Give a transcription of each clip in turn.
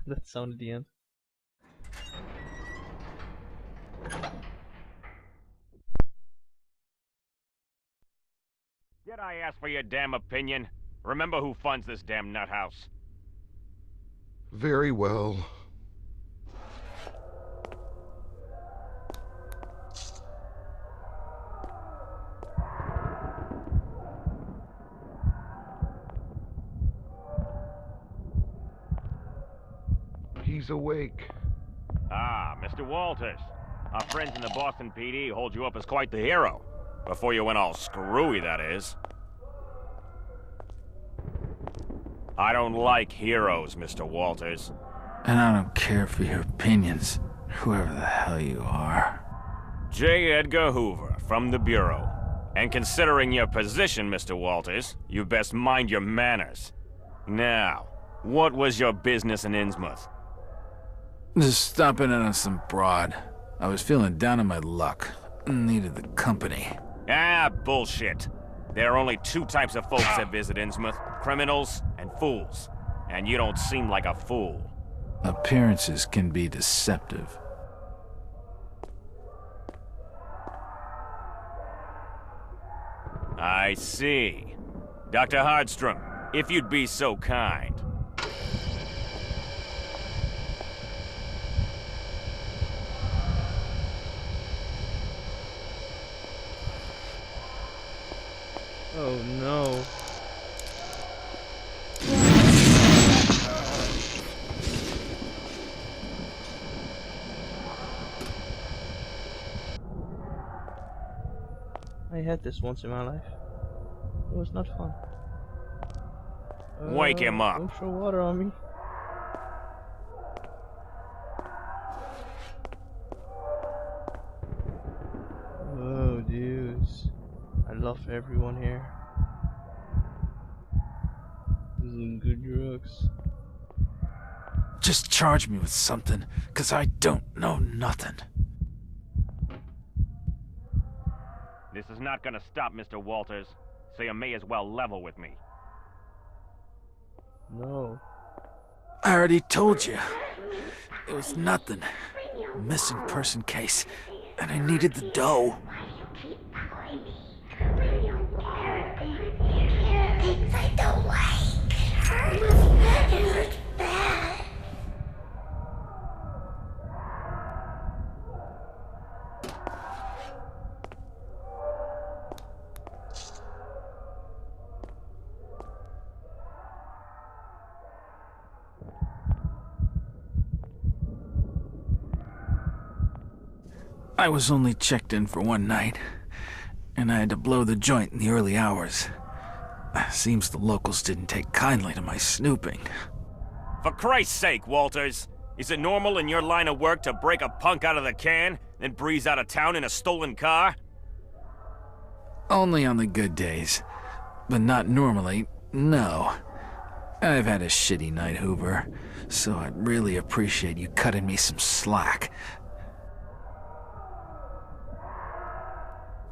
That sound at the end. Did I ask for your damn opinion? Remember who funds this damn nut house. Very well. He's awake. Ah, Mr. Walters. Our friends in the Boston PD hold you up as quite the hero. Before you went all screwy, that is. I don't like heroes, Mr. Walters. And I don't care for your opinions, whoever the hell you are. J. Edgar Hoover, from the Bureau. And considering your position, Mr. Walters, you best mind your manners. Now, what was your business in Innsmouth? Just stopping in on some broad. I was feeling down on my luck. Needed the company. Ah, bullshit. There are only two types of folks that visit Innsmouth. Criminals and fools. And you don't seem like a fool. Appearances can be deceptive. I see. Dr. Hardstrom, if you'd be so kind. Oh no. I had this once in my life. It was not fun. Wake him up. Don't throw water on me. Oh, dudes. I love everyone here. Using good drugs. Just charge me with something, 'cause I don't know nothing. This is not gonna stop, Mr. Walters, so you may as well level with me. No. I already told you. It was nothing. Missing person case, and I needed the dough. Like the white it looks bad. I was only checked in for one night, and I had to blow the joint in the early hours. Seems the locals didn't take kindly to my snooping. For Christ's sake, Walters! Is it normal in your line of work to break a punk out of the can, then breeze out of town in a stolen car? Only on the good days. But not normally, no. I've had a shitty night, Hoover, so I'd really appreciate you cutting me some slack.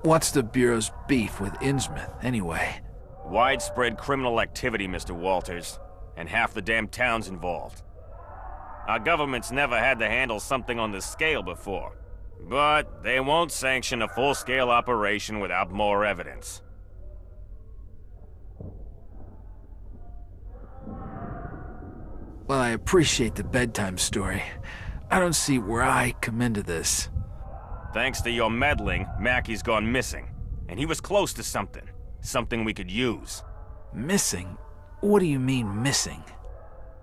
What's the Bureau's beef with Innsmouth, anyway? Widespread criminal activity, Mr. Walters, and half the damn town's involved. Our government's never had to handle something on this scale before, but they won't sanction a full-scale operation without more evidence. Well, I appreciate the bedtime story. I don't see where I come into this. Thanks to your meddling, Mackey's gone missing, and he was close to something. Something we could use. Missing? What do you mean, missing?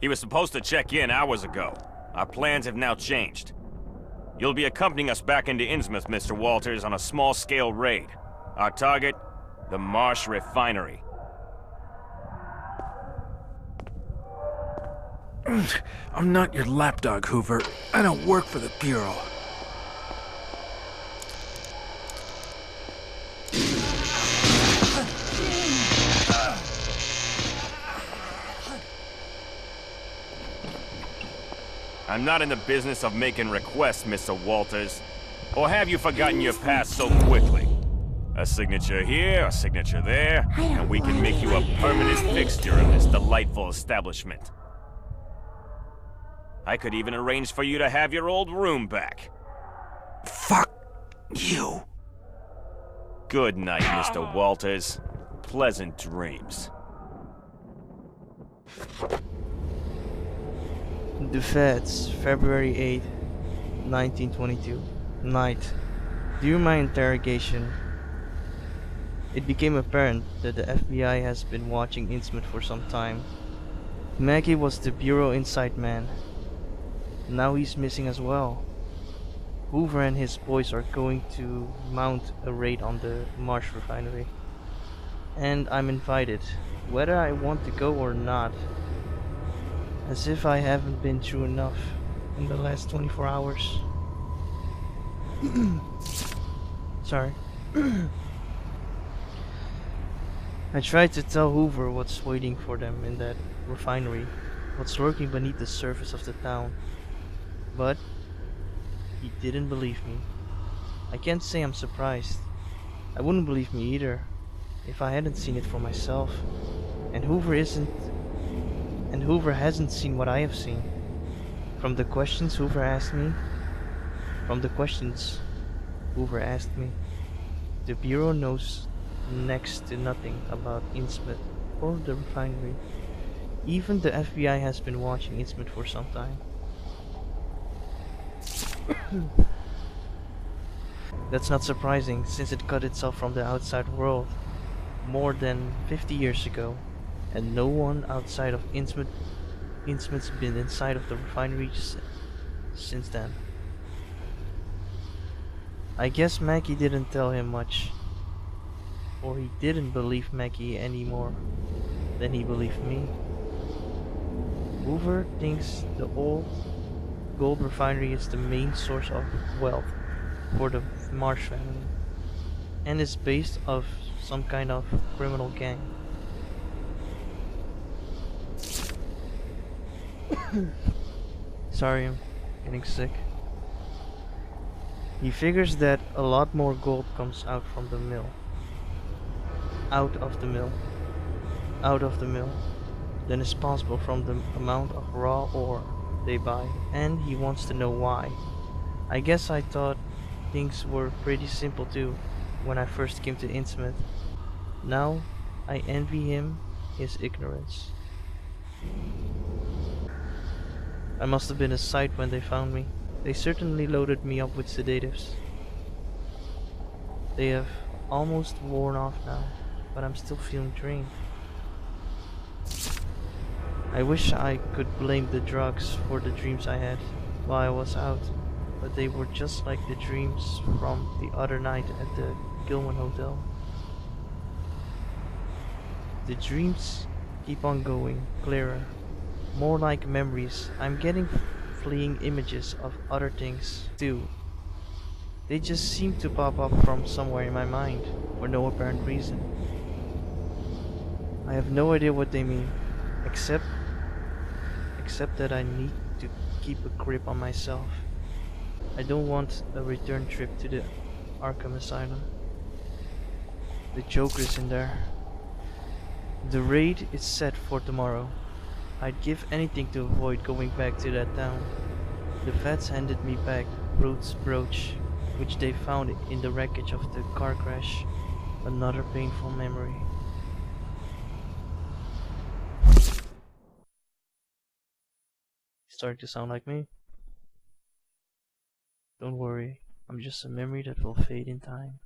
He was supposed to check in hours ago. Our plans have now changed. You'll be accompanying us back into Innsmouth, Mr. Walters, on a small-scale raid. Our target? The Marsh Refinery. I'm not your lapdog, Hoover. I don't work for the Bureau. I'm not in the business of making requests, Mr. Walters. Or have you forgotten your past so quickly? A signature here, a signature there, and we can make you a permanent fixture in this delightful establishment. I could even arrange for you to have your old room back. Fuck you. Good night, Mr. Walters. Pleasant dreams. The Feds, February 8, 1922. Night. During my interrogation, it became apparent that the FBI has been watching Innsmouth for some time. Maggie was the Bureau Insight man. Now he's missing as well. Hoover and his boys are going to mount a raid on the Marsh refinery. And I'm invited, whether I want to go or not. As if I haven't been through enough in the last 24 hours. Sorry. I tried to tell Hoover what's waiting for them in that refinery, what's lurking beneath the surface of the town. But he didn't believe me. I can't say I'm surprised. I wouldn't believe me either if I hadn't seen it for myself. And Hoover hasn't seen what I have seen. From the questions Hoover asked me, the Bureau knows next to nothing about Innsmouth or the refinery. Even the FBI has been watching Innsmouth for some time. That's not surprising, since it cut itself from the outside world more than 50 years ago, and no one outside of Innsmouth's been inside of the refinery since then. I guess Maggie didn't tell him much, or he didn't believe Maggie any more than he believed me. Hoover thinks the old gold refinery is the main source of wealth for the Marsh family, and is based off some kind of criminal gang. Sorry, I'm getting sick. He figures that a lot more gold comes out of the mill, than is possible from the amount of raw ore they buy, and he wants to know why. I guess I thought things were pretty simple too when I first came to Innsmouth. Now I envy him his ignorance. I must have been a sight when they found me. They certainly loaded me up with sedatives. They have almost worn off now, but I'm still feeling drained. I wish I could blame the drugs for the dreams I had while I was out, but they were just like the dreams from the other night at the Gilman Hotel. The dreams keep on going, clearer, more like memories. I'm getting fleeting images of other things too. They just seem to pop up from somewhere in my mind for no apparent reason. I have no idea what they mean, except that I need to keep a grip on myself. I don't want a return trip to the Arkham Asylum. The Joker's in there. The raid is set for tomorrow. I'd give anything to avoid going back to that town. The Feds handed me back Ruth's brooch, which they found in the wreckage of the car crash. Another painful memory. Starting to sound like me? Don't worry, I'm just a memory that will fade in time.